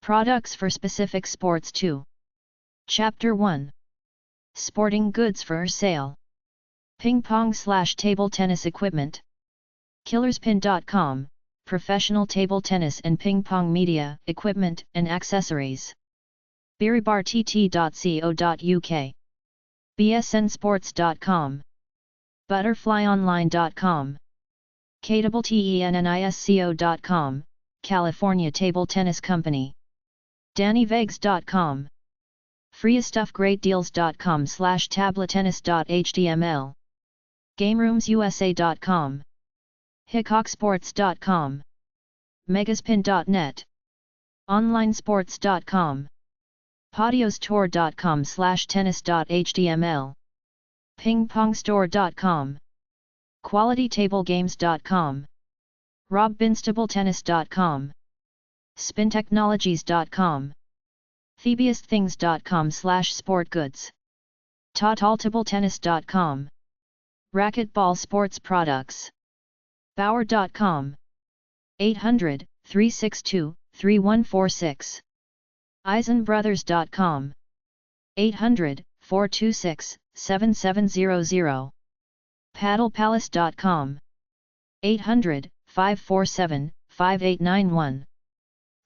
Products for specific sports 2. Chapter 1. Sporting goods for sale. Ping pong / table tennis equipment. Killerspin.com, professional table tennis and ping pong media, equipment and accessories. biribartt.co.uk. bsnsports.com. butterflyonline.com. ktennisco.com, California Table Tennis Company. dannyvegs.com. freestuffgreatdeals.com/tabletennis.html. gameroomsusa.com. hickoksports.com. megaspin.net. onlinesports.com. padiostore.com/tennis.html. pingpongstore.com. qualitytablegames.com. robbinstable.tennis.com. spintechnologies.com. thiebiusthings.com/sportgoods. totaltabletennis.com. racquetball sports products. bauer.com. 800-362-3146. eisenbrothers.com. 800-426-7700. paddlepalace.com. 800-547-5891.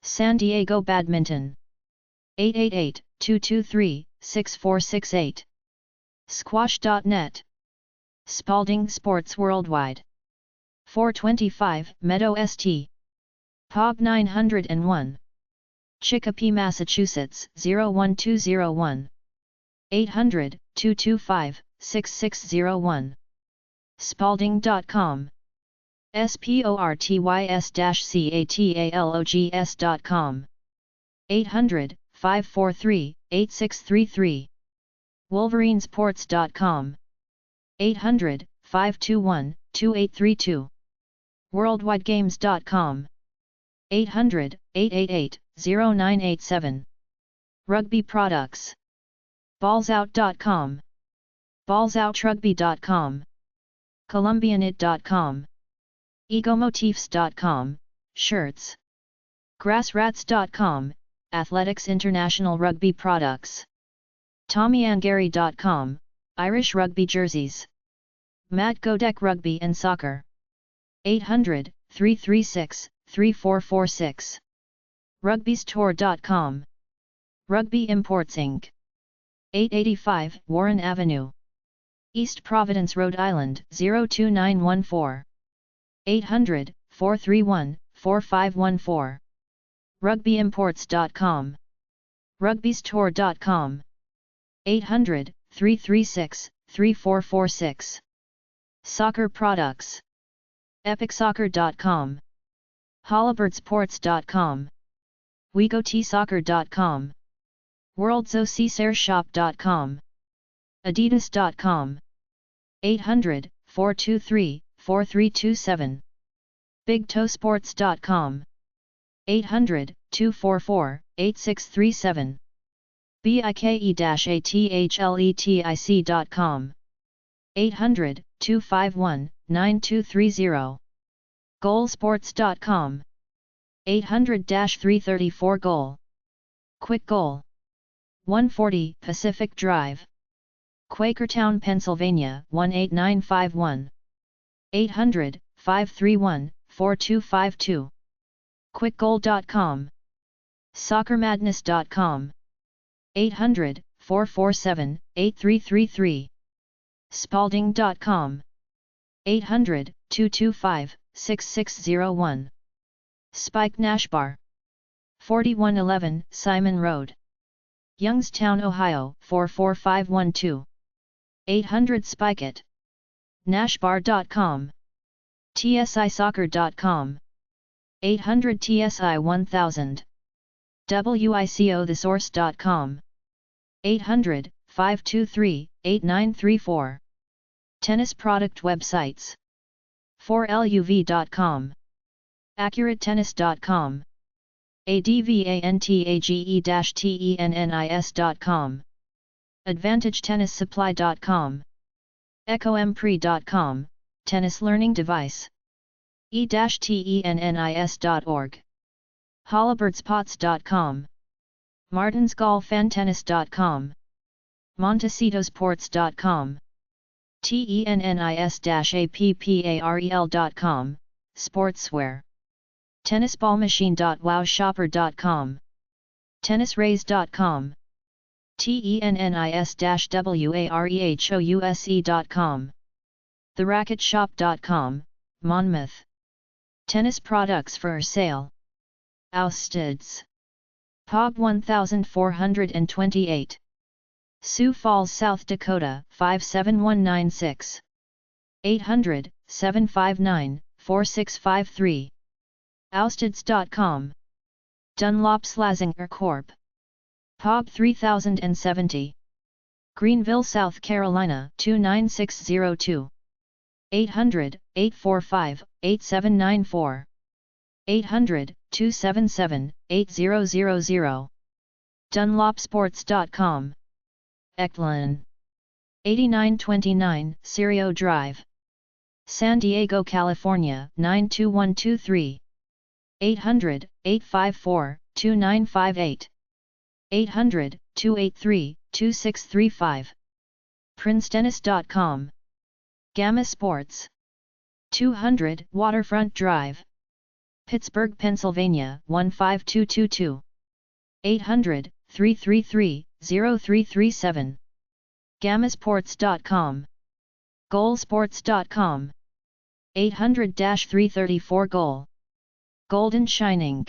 San Diego Badminton. 888-223-6468. squash.net. Spalding Sports Worldwide. 425 Meadow St. Pog 901. Chicopee, Massachusetts 01201. 800-225-6601. Spalding.com. sportys-catalogs.com. 800-543-8633. wolverinesports.com. 800-521-2832. worldwidegames.com. 800-888-0987. Rugby products. ballsout.com. ballsoutrugby.com. colombianit.com. egomotifs.com, shirts. grassrats.com, athletics international rugby products. tommyandgary.com, Irish rugby jerseys. Matt Godek Rugby and Soccer. 800-336-3446. rugbystour.com. Rugby Imports Inc. 885 Warren Avenue, East Providence, Rhode Island 02914. 800-431-4514. rugbyimports.com. rugbystour.com. 800-336-3446. Soccer products. epicsoccer.com. hollybirdsports.com. wegotsoccer.com. worldzocsareshop.com. adidas.com. 800-423-4327. bigtoesports.com. 800-244-8637. bike-athletic.com. 800-251-9230. goalsports.com. 800-334-GOAL. Quick Goal. 140 Pacific Drive, Quakertown, Pennsylvania 18951. 800-531-4252. quickgoal.com. soccermadness.com. 800-447-8333. spalding.com. 800-225-6601. Spike Nashbar. 4111 Simon Road, Youngstown, Ohio 44512. 800 Spike It. Nashbar.com. tsisoccer.com. 800 TSI 1000. wicothesource.com. 800-523-8934. Tennis product websites. 4luv.com. accuratetennis.com. advantage-tennis.com. advantagetennissupply.com. echompre.com, tennis learning device. e-tennis.org. Holliburtspots.com, martinsgolfantennis.com, montecitosports.com, tennis-apparel.com, sportswear, tennisballmachine.wowshopper.com, tennisraise.com, tennis-warehouse.com, theracketshop.com, Monmouth. Tennis products for sale. Ousteds. Pub 1428. Sioux Falls, South Dakota 57196. 800-759-4653. Ousteds.com. Dunlop Slazenger Corp. Pub 3070. Greenville, South Carolina 29602. 800-845-8794. 800-277-8000. Dunlopsports.com. Ecklen. 8929 Sirio Drive, San Diego, California 92123. 800-854-2958. 800-283-2635. princetennis.com. Gamma Sports. 200 Waterfront Drive, Pittsburgh, Pennsylvania 15222. 800-333-0337. gammasports.com. goalsports.com. 800-334 Goal. Golden Shining.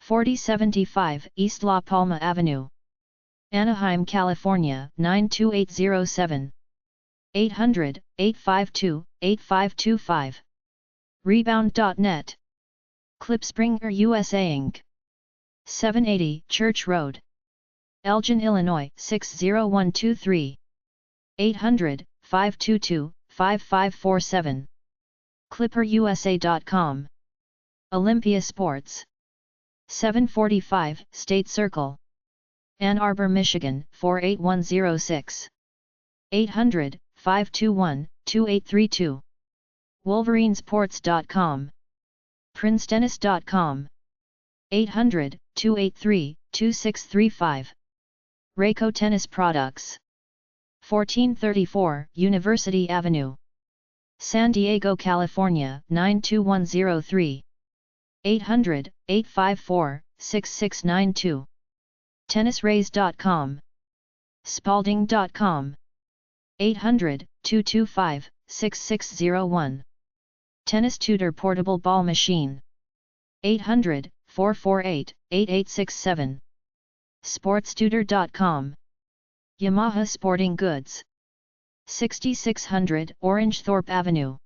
4075 East La Palma Avenue, Anaheim, California 92807. 800-852-8525. Rebound.net. Clipspringer USA Inc. 780 Church Road, Elgin, Illinois 60123. 800-522-5547. ClipperUSA.com. Olympia Sports. 745 State Circle, Ann Arbor, Michigan 48106. 800-521-2832. WolverineSports.com. princetennis.com. 800-283-2635. Rayco Tennis Products. 1434 University Avenue, San Diego, California 92103. 800-854-6692. Tennisraise.com. Spalding.com. 800-225-6601. Tennis Tutor Portable Ball Machine. 800-448-8867. Sportstutor.com. Yamaha Sporting Goods. 6600 Orange Thorpe Avenue,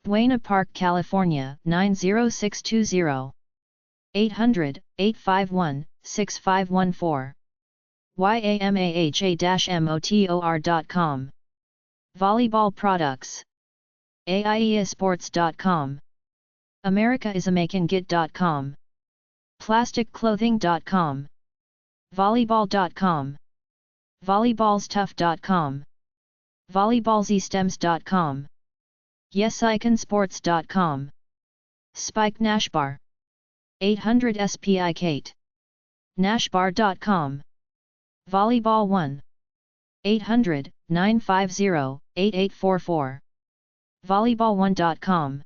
Buena Park, California 90620. 800-851-6514. yamaha-motor.com. Volleyball Products. AIEAsports.com. americaisamakinggit.com. plasticclothing.com. volleyball.com. volleyballstuff.com. volleyballzstems.com. yesiconsports.com. Spike Nashbar. 800 SPI Kate. Nashbar.com. Volleyball 1. 800-950-8844. volleyball1.com.